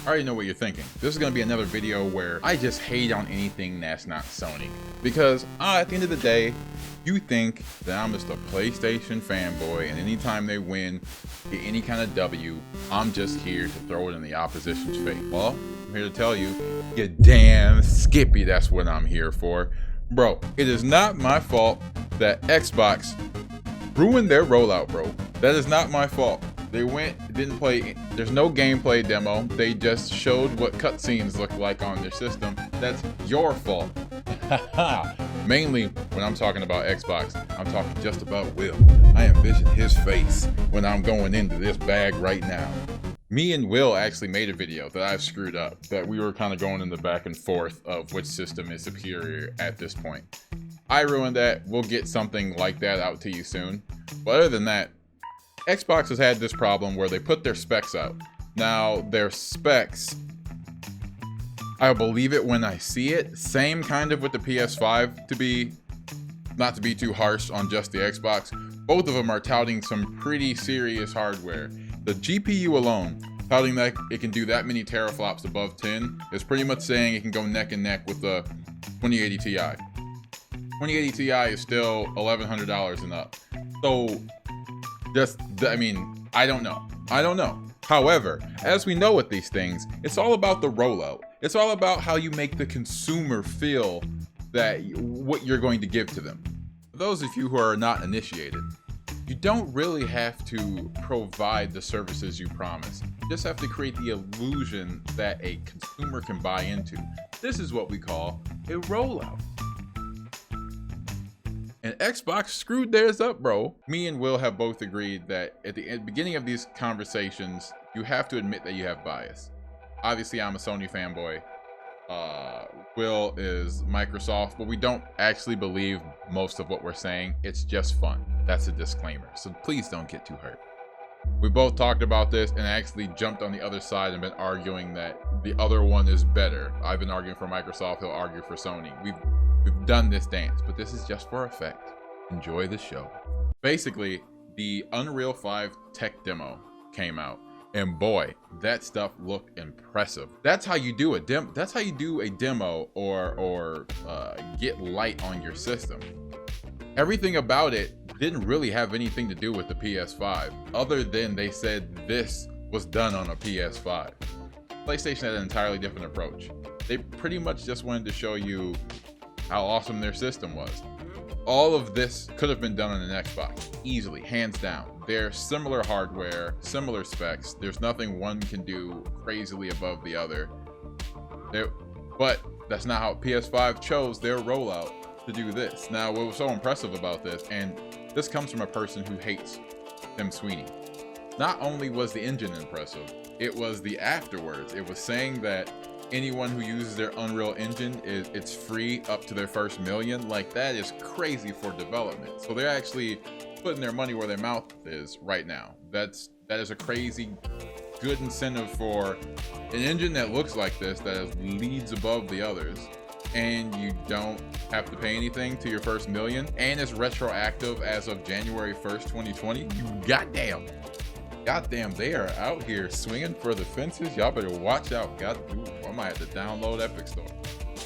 I already know what you're thinking. This is gonna be another video where I just hate on anything that's not Sony. Because at the end of the day, you think that I'm just a PlayStation fanboy, and anytime they win, get any kind of W, I'm just here to throw it in the opposition's face. Well, I'm here to tell you, you damn skippy, that's what I'm here for. Bro, it is not my fault that Xbox ruined their rollout, bro. That is not my fault. They didn't play, there's no gameplay demo. They just showed what cutscenes look like on their system. That's your fault. Mainly when I'm talking about Xbox, I'm talking just about Will. I envision his face when I'm going into this bag right now. Me and Will actually made a video that I've screwed up, that we were kind of going in the back and forth of which system is superior at this point. I ruined that. We'll get something like that out to you soon. But other than that, Xbox has had this problem where they put their specs out. Now, their specs, I'll believe it when I see it. Same kind of with the PS5, not to be too harsh on just the Xbox. Both of them are touting some pretty serious hardware. The GPU alone, touting that it can do that many teraflops above 10, is pretty much saying it can go neck and neck with the 2080 Ti. 2080 Ti is still $1,100 and up. So, I don't know. However, as we know with these things, it's all about the rollout. It's all about how you make the consumer feel that what you're going to give to them. For those of you who are not initiated, you don't really have to provide the services you promise. You just have to create the illusion that a consumer can buy into. This is what we call a rollout. And Xbox screwed theirs up, bro. Me and Will have both agreed that at the beginning of these conversations, you have to admit that you have bias. Obviously, I'm a Sony fanboy. Will is Microsoft, but we don't actually believe most of what we're saying. It's just fun. That's a disclaimer, so please don't get too hurt. We both talked about this and actually jumped on the other side and been arguing that the other one is better. I've been arguing for Microsoft, he'll argue for Sony. We've done this dance, but this is just for effect. Enjoy the show. Basically, the Unreal 5 tech demo came out, and boy, that stuff looked impressive. That's how you do a demo. That's how you do a demo or get light on your system. Everything about it didn't really have anything to do with the PS5, other than they said this was done on a PS5. PlayStation had an entirely different approach. They pretty much just wanted to show you how awesome their system was. All of this could have been done on an Xbox, easily, hands down. They're similar hardware, similar specs. There's nothing one can do crazily above the other. But that's not how PS5 chose their rollout to do this. Now, what was so impressive about this, and this comes from a person who hates Tim Sweeney. Not only was the engine impressive, it was the afterwards. It was saying that anyone who uses their Unreal Engine, it's free up to their first million. Like, that is crazy for development. So they're actually putting their money where their mouth is right now. That is a crazy good incentive for an engine that looks like this, that leads above the others, and you don't have to pay anything to your first million, and it's retroactive as of January 1st, 2020. You goddamn, they are out here swinging for the fences. Y'all better watch out. I might have to download Epic Store.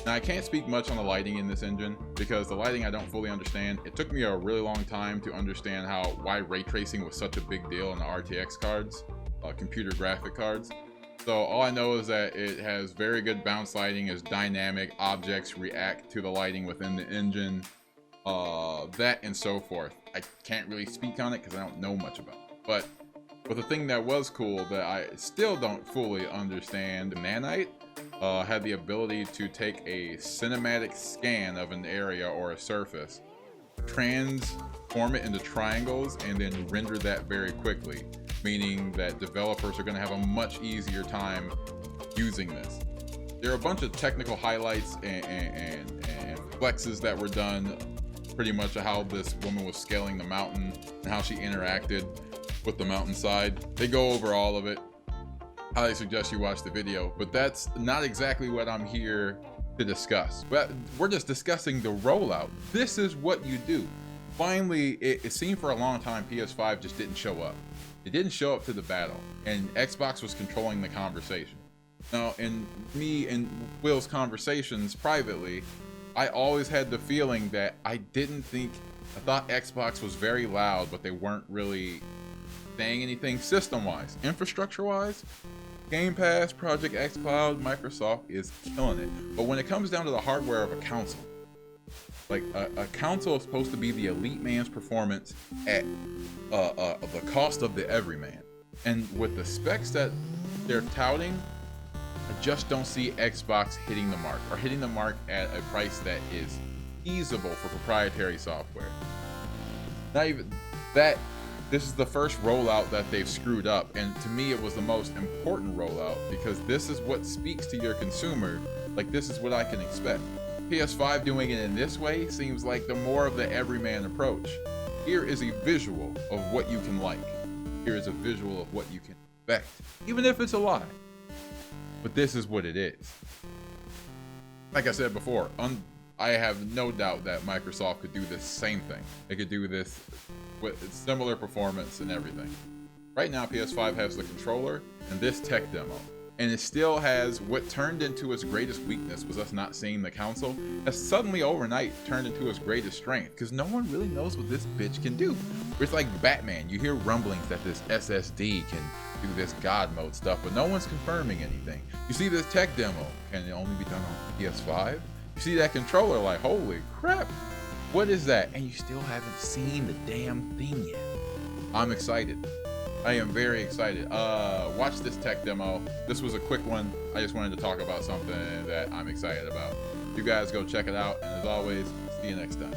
Now, I can't speak much on the lighting in this engine because the lighting I don't fully understand. It took me a really long time to understand why ray tracing was such a big deal in the RTX cards, computer graphic cards. So all I know is that it has very good bounce lighting, is dynamic, objects react to the lighting within the engine, that and so forth. I can't really speak on it because I don't know much about it. But the thing that was cool that I still don't fully understand, Nanite had the ability to take a cinematic scan of an area or a surface, transform it into triangles, and then render that very quickly, meaning that developers are going to have a much easier time using this. There are a bunch of technical highlights and flexes that were done, pretty much how this woman was scaling the mountain and how she interacted with the mountainside. They go over all of it. Highly suggest you watch the video, but that's not exactly what I'm here to discuss. But we're just discussing the rollout. This is what you do. Finally, it seemed for a long time PS5 just didn't show up. It didn't show up to the battle, and Xbox was controlling the conversation. Now, in me and Will's conversations privately, I always had the feeling that I thought Xbox was very loud, but they weren't really saying anything system-wise. Infrastructure-wise, Game Pass, Project xCloud, Microsoft is killing it. But when it comes down to the hardware of a console, like a console is supposed to be the elite man's performance at the cost of the everyman. And with the specs that they're touting, I just don't see Xbox hitting the mark, or hitting the mark at a price that is feasible for proprietary software. Not even that. This is the first rollout that they've screwed up, and to me it was the most important rollout, because this is what speaks to your consumer. Like, this is what I can expect. PS5 doing it in this way seems like the more of the everyman approach. Here is a visual of what you can like. Here is a visual of what you can expect, even if it's a lie. But this is what it is. Like I said before, I have no doubt that Microsoft could do the same thing. They could do this with similar performance and everything. Right now, PS5 has the controller and this tech demo. And it still has what turned into its greatest weakness was us not seeing the console, has suddenly overnight turned into its greatest strength, because no one really knows what this bitch can do. It's like Batman. You hear rumblings that this SSD can do this God mode stuff, but no one's confirming anything. You see this tech demo, can it only be done on PS5? You see that controller, like, holy crap, what is that? And you still haven't seen the damn thing yet. I'm excited. I am very excited. Watch this tech demo. This was a quick one. I just wanted to talk about something that I'm excited about. You guys go check it out, and as always, see you next time.